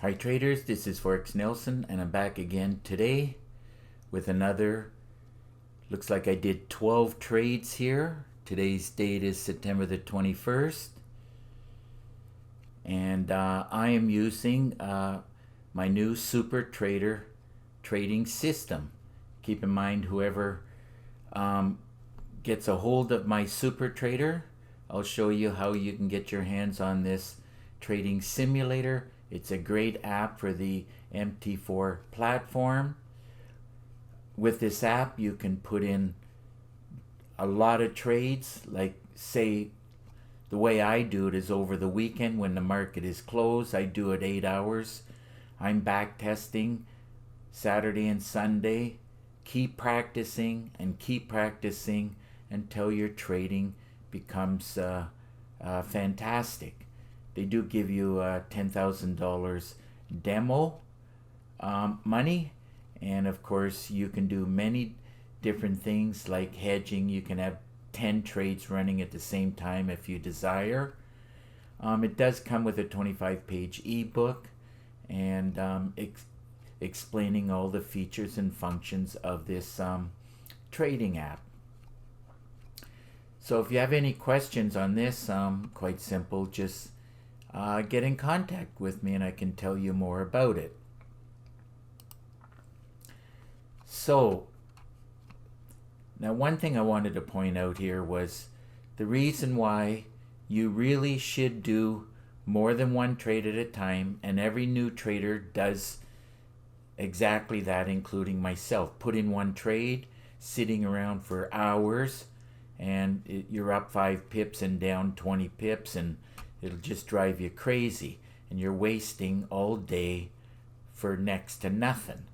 Hi traders, this is Forex Nelson and I'm back again today with another, looks like I did 12 trades here. Today's date is September the 21st and I am using my new Super Trader trading system. Keep in mind, whoever gets a hold of my Super Trader, I'll show you how you can get your hands on this trading simulator. It's a great app for the MT4 platform. With this app, you can put in a lot of trades, like say the way I do it is over the weekend when the market is closed. I do it 8 hours. I'm back testing Saturday and Sunday. Keep practicing and keep practicing until your trading becomes fantastic. They do give you $10,000 demo money, and of course you can do many different things like hedging. You can have 10 trades running at the same time if you desire. It does come with a 25-page ebook and explaining all the features and functions of this trading app. So if you have any questions on this, quite simple, just get in contact with me and I can tell you more about it. So now one thing I wanted to point out here was the reason why you really should do more than one trade at a time, and every new trader does exactly that, including myself. Put in one trade, sitting around for hours, and you're up 5 pips and down 20 pips, and it'll just drive you crazy, and you're wasting all day for next to nothing.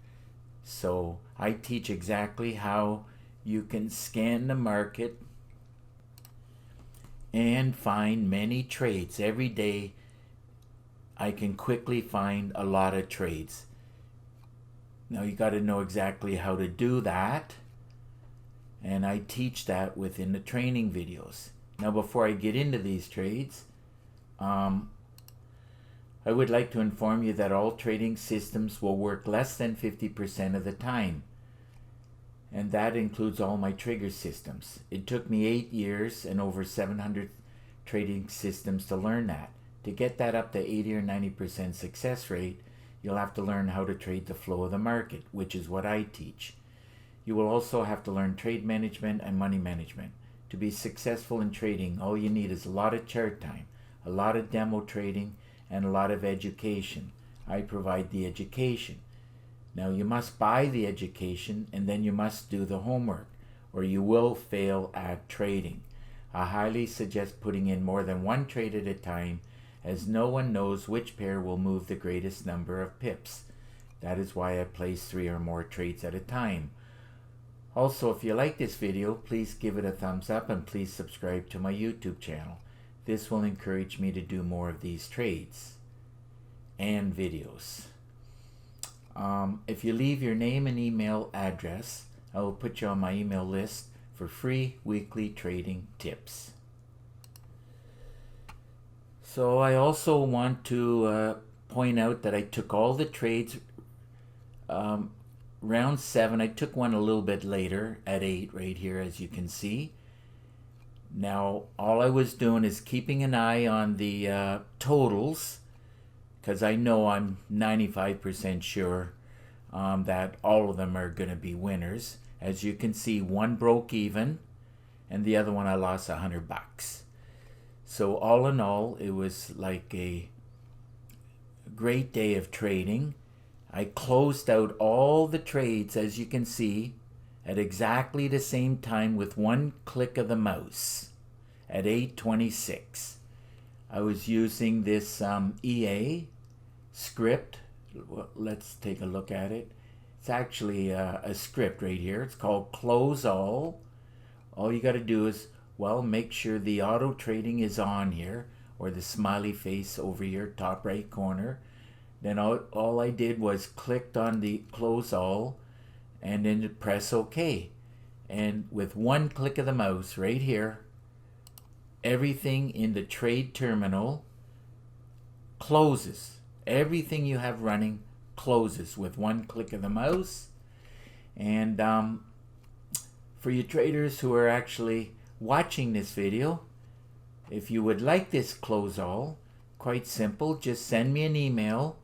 So I teach exactly how you can scan the market and find many trades. Every day I can quickly find a lot of trades. Now you got to know exactly how to do that, and I teach that within the training videos. Now before I get into these trades, I would like to inform you that all trading systems will work less than 50% of the time, and that includes all my trigger systems. It took me 8 years and over 700 trading systems to learn that. To get that up to 80 or 90% success rate, you'll have to learn how to trade the flow of the market, which is what I teach. You will also have to learn trade management and money management. To be successful in trading, all you need is a lot of chart time, a lot of demo trading, and a lot of education. I provide the education. Now you must buy the education and then you must do the homework, or you will fail at trading. I highly suggest putting in more than one trade at a time, as no one knows which pair will move the greatest number of pips. That is why I place 3 or more trades at a time. Also, if you like this video, please give it a thumbs up and please subscribe to my YouTube channel. This will encourage me to do more of these trades and videos. If you leave your name and email address, I will put you on my email list for free weekly trading tips. So I also want to point out that I took all the trades round 7. I took one a little bit later at 8 right here, as you can see. Now all I was doing is keeping an eye on the totals, because I know I'm 95% sure that all of them are going to be winners. As you can see, one broke even and the other one I lost $100. So all in all, it was like a great day of trading. I closed out all the trades, as you can see, at exactly the same time with one click of the mouse at 8:26. I was using this EA script. Well, let's take a look at it. It's actually a script right here. It's called Close All. All you got to do is, well, make sure the auto trading is on here, or the smiley face over here, top right corner. Then all I did was clicked on the Close All and then press OK. And with one click of the mouse right here, everything in the trade terminal closes Everything you have running closes with one click of the mouse. And for you traders who are actually watching this video, if you would like this close all, quite simple, just send me an email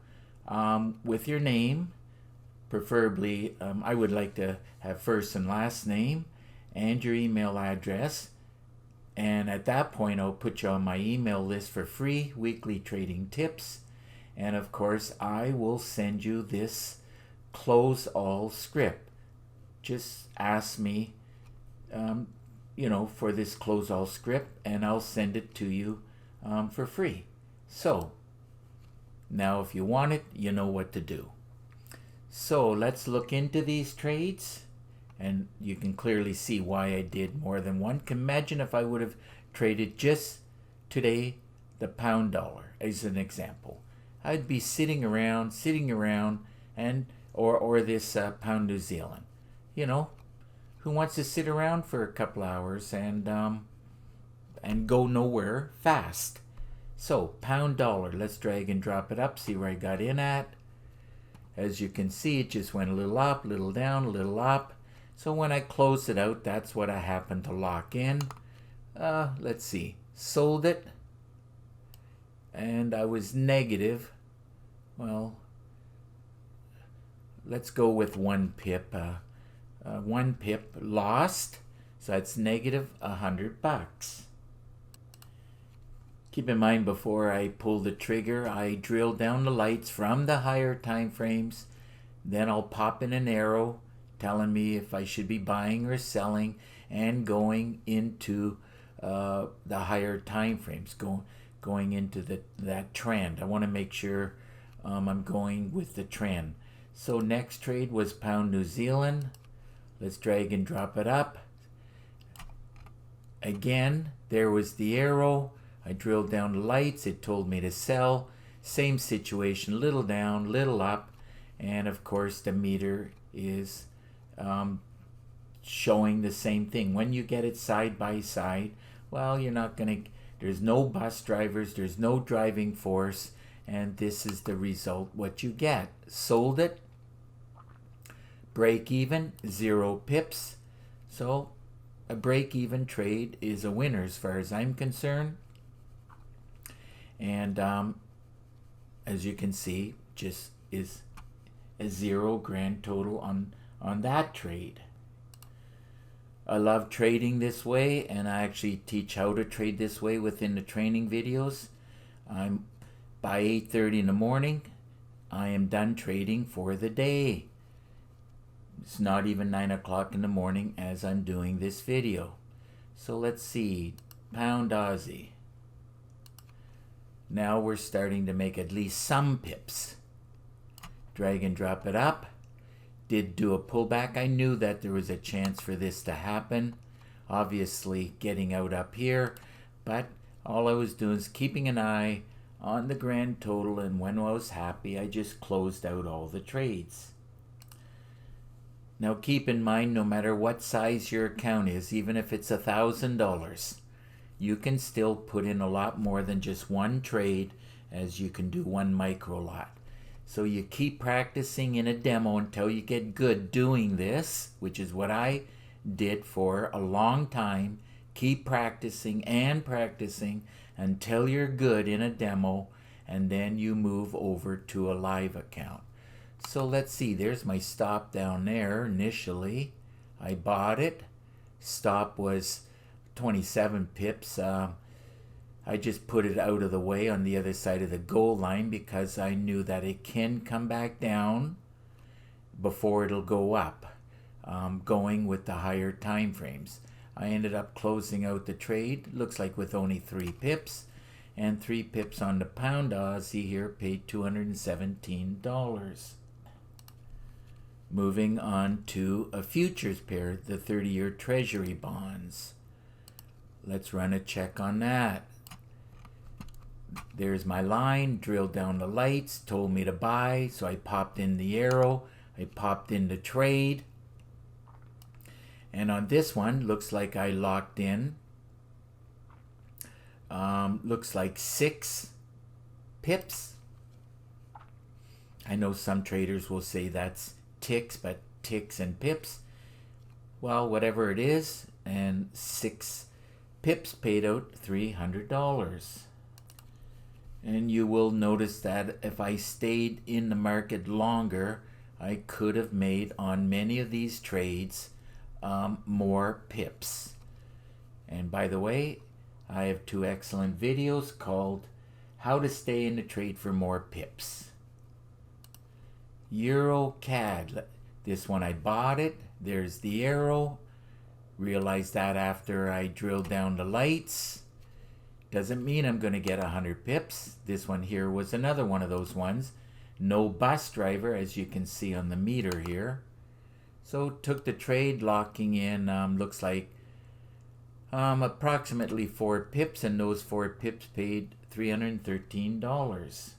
with your name. Preferably, I would like to have first and last name and your email address. And at that point, I'll put you on my email list for free weekly trading tips. And of course, I will send you this close all script. Just ask me, for this close all script, and I'll send it to you for free. So, now if you want it, you know what to do. So let's look into these trades, and you can clearly see why I did more than one. Imagine if I would have traded just today the pound dollar as an example. I'd be sitting around, and or this pound New Zealand. Who wants to sit around for a couple hours and go nowhere fast? So pound dollar, let's drag and drop it up, see where I got in at. As you can see, it just went a little up, little down, a little up. So when I closed it out, that's what I happened to lock in. Let's see, sold it, and I was negative. Well, let's go with 1 pip. 1 pip lost, so that's negative $100. Keep in mind, before I pull the trigger, I drill down the lights from the higher time frames. Then I'll pop in an arrow telling me if I should be buying or selling, and going into the higher time frames, going into that trend. I want to make sure I'm going with the trend. So next trade was pound New Zealand. Let's drag and drop it up. Again, there was the arrow. I drilled down the lights. It told me to sell. Same situation, little down, little up. And of course, the meter is showing the same thing. When you get it side by side, well, you're not going to, there's no bus drivers, there's no driving force. And this is the result, what you get. Sold it. Break even, 0 pips. So a break even trade is a winner as far as I'm concerned. And as you can see, just is a 0 grand total on that trade. I love trading this way, and I actually teach how to trade this way within the training videos. By 8:30 in the morning, I am done trading for the day. It's not even 9 o'clock in the morning as I'm doing this video. So let's see, pound Aussie. Now we're starting to make at least some pips. Drag and drop it up. Did do a pullback. I knew that there was a chance for this to happen. Obviously getting out up here, but all I was doing is keeping an eye on the grand total, and when I was happy, I just closed out all the trades. Now keep in mind, no matter what size your account is, even if it's $1,000, you can still put in a lot more than just one trade, as you can do one micro lot. So you keep practicing in a demo until you get good doing this, which is what I did for a long time. Keep practicing and practicing until you're good in a demo, and then you move over to a live account. So let's see, there's my stop down there initially. I bought it. Stop was 27 pips. I just put it out of the way on the other side of the goal line because I knew that it can come back down before it'll go up, going with the higher time frames. I ended up closing out the trade, looks like with only 3 pips, and 3 pips on the pound Aussie here paid $217. Moving on to a futures pair, the 30-year Treasury bonds. Let's run a check on that. There's my line, drilled down the lights, told me to buy, so I popped in the arrow, I popped in the trade. And on this one, looks like I locked in, looks like 6 pips. I know some traders will say that's ticks, but ticks and pips. Well, whatever it is, and 6 pips paid out $300. And you will notice that if I stayed in the market longer, I could have made on many of these trades more pips. And by the way, I have 2 excellent videos called How to Stay in the Trade for More Pips. Euro CAD, this one I bought it. There's the arrow. Realized that after I drilled down the lights. Doesn't mean I'm going to get 100 pips. This one here was another one of those ones. No bus driver, as you can see on the meter here. So took the trade, locking in, looks like approximately 4 pips, and those 4 pips paid $313.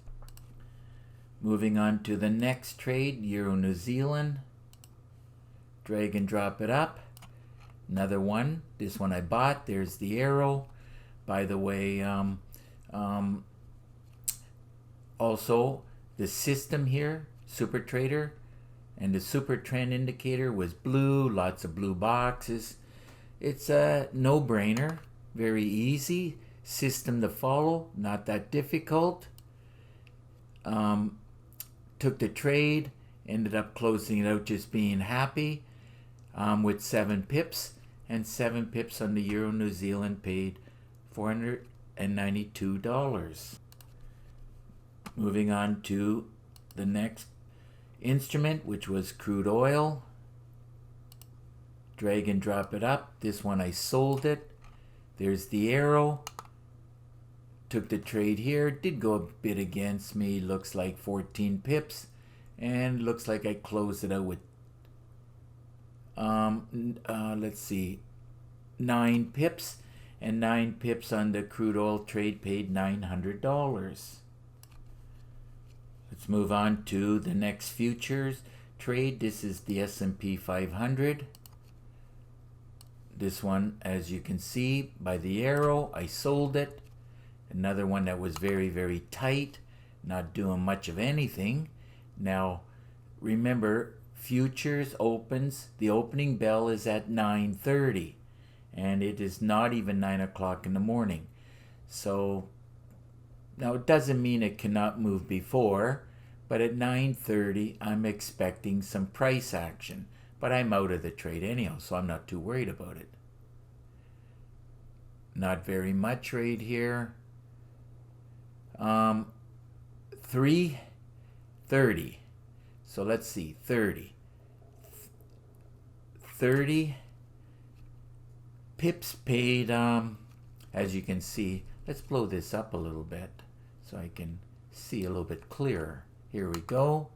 Moving on to the next trade, Euro New Zealand. Drag and drop it up. Another one. This one I bought. There's the arrow. By the way, also the system here, Super Trader, and the Super Trend indicator was blue, lots of blue boxes. It's a no-brainer, very easy system to follow, not that difficult. Took the trade, ended up closing it out just being happy with 7 pips, and 7 pips on the Euro New Zealand paid $492. Moving on to the next instrument, which was crude oil. Drag and drop it up. This one I sold it. There's the arrow. Took the trade here. Did go a bit against me. Looks like 14 pips. And looks like I closed it out with let's see, 9 pips. And 9 pips on the crude oil trade paid $900. Let's move on to the next futures trade. This is the S&P 500. This one, as you can see by the arrow, I sold it. Another one that was very, very tight, not doing much of anything. Now, remember, futures opens, the opening bell is at 9:30. And it is not even 9 o'clock in the morning. So, now it doesn't mean it cannot move before, but at 9:30 I'm expecting some price action. But I'm out of the trade anyhow, so I'm not too worried about it. Not very much right here. 3:30. So let's see, 30 pips paid, as you can see. Let's blow this up a little bit so I can see a little bit clearer. Here we go.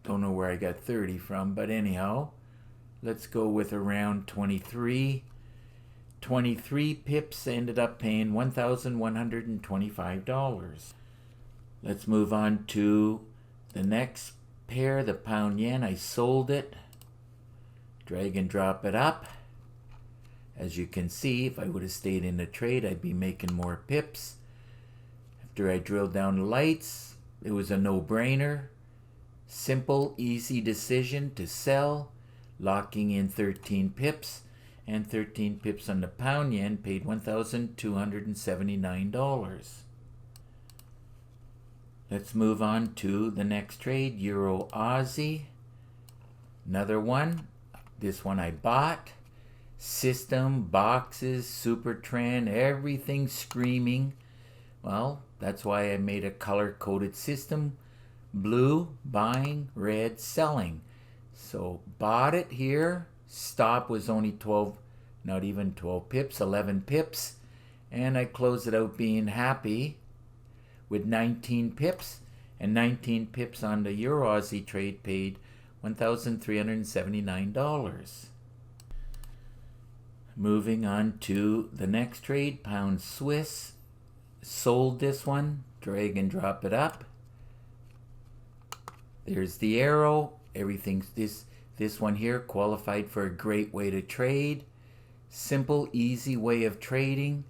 Don't know where I got 30 from, but anyhow, let's go with around 23. 23 pips ended up paying $1,125. Let's move on to the next pair, the pound yen. I sold it. Drag and drop it up. As you can see, if I would have stayed in the trade, I'd be making more pips. After I drilled down the lights, it was a no-brainer. Simple, easy decision to sell, locking in 13 pips, and 13 pips on the pound yen paid $1,279. Let's move on to the next trade, Euro Aussie. Another one. This one I bought. System, boxes, super trend, everything screaming. Well, that's why I made a color-coded system. Blue, buying, red, selling. So bought it here. Stop was only 12, not even 12 pips, 11 pips. And I closed it out being happy with 19 pips. And 19 pips on the Euro Aussie trade paid $1,379. Moving on to the next trade, pound Swiss. Sold this one, drag and drop it up. There's the arrow. Everything's this This one here qualified for a great way to trade. Simple, easy way of trading.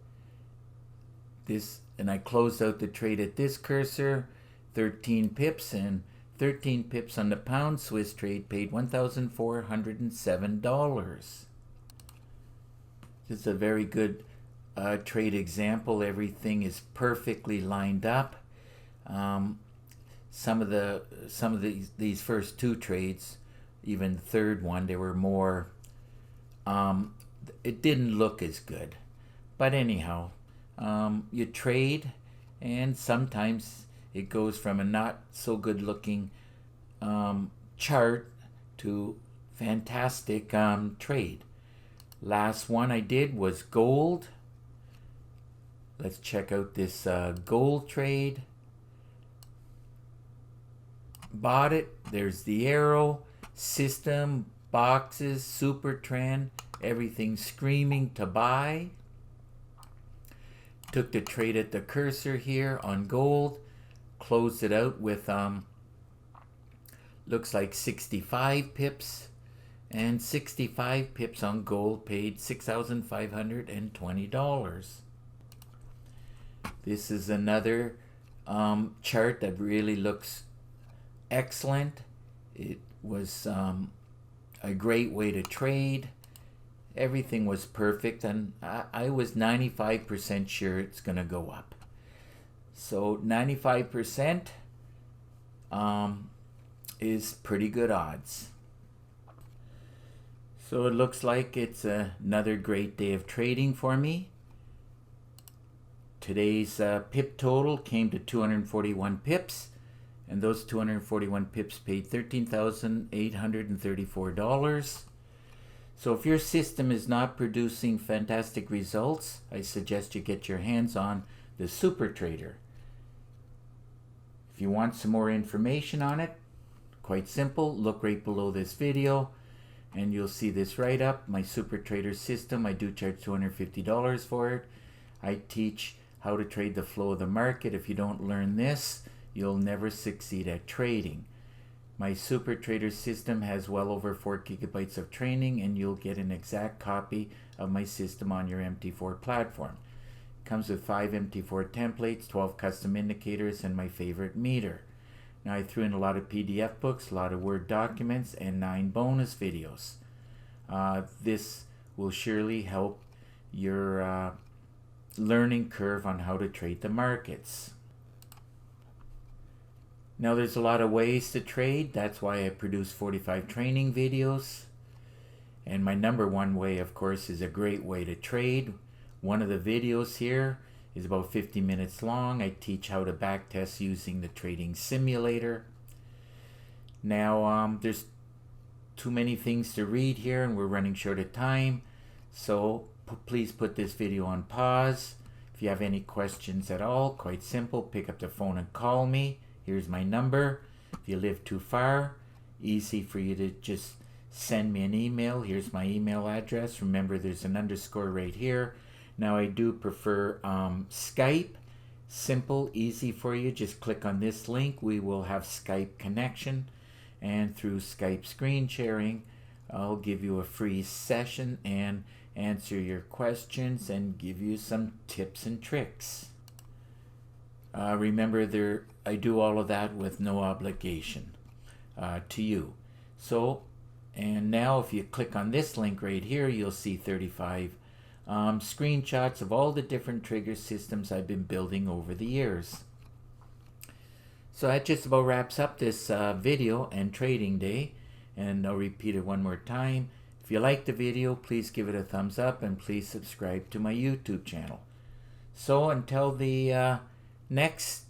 And I closed out the trade at this cursor, 13 pips, and 13 pips on the pound Swiss trade paid $1,407. This is a very good trade example. Everything is perfectly lined up. Some of these first two trades, even the third one, they were more. It didn't look as good, but anyhow, you trade, and sometimes it goes from a not so good looking chart to fantastic trade. Last one I did was gold. Let's check out this gold trade. Bought it. There's the arrow, system, boxes, super trend, everything screaming to buy. Took the trade at the cursor here on gold, closed it out with looks like 65 pips, and 65 pips on gold paid $6,520. This is another chart that really looks excellent. It was a great way to trade. Everything was perfect, and I was 95% sure it's going to go up. So 95% is pretty good odds. So it looks like it's another great day of trading for me. Today's pip total came to 241 pips, and those 241 pips paid $13,834. So if your system is not producing fantastic results, I suggest you get your hands on the Super Trader. If you want some more information on it, quite simple, look right below this video and you'll see this write-up. My Super Trader system, I do charge $250 for it. I teach how to trade the flow of the market. If you don't learn this, you'll never succeed at trading. My Super Trader system has well over 4 gigabytes of training, and you'll get an exact copy of my system on your MT4 platform. It comes with 5 MT4 templates, 12 custom indicators, and my favorite meter. Now I threw in a lot of PDF books, a lot of Word documents, and 9 bonus videos. This will surely help your learning curve on how to trade the markets. Now there's a lot of ways to trade. That's why I produce 45 training videos. And my number one way, of course, is a great way to trade. One of the videos here is about 50 minutes long. I teach how to backtest using the trading simulator. Now there's too many things to read here and we're running short of time. So please put this video on pause. If you have any questions at all, quite simple, pick up the phone and call me. Here's my number. If you live too far, easy for you to just send me an email. Here's my email address. Remember, there's an underscore right here. Now, I do prefer Skype. Simple, easy for you. Just click on this link. We will have Skype connection. And through Skype screen sharing, I'll give you a free session and answer your questions and give you some tips and tricks. Remember, I do all of that with no obligation to you. So, and now if you click on this link right here, you'll see 35 screenshots of all the different trigger systems I've been building over the years. So that just about wraps up this video and trading day. And I'll repeat it one more time. If you like the video, please give it a thumbs up and please subscribe to my YouTube channel. So until the next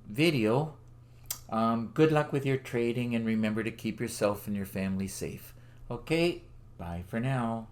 video, good luck with your trading and remember to keep yourself and your family safe. Okay, bye for now.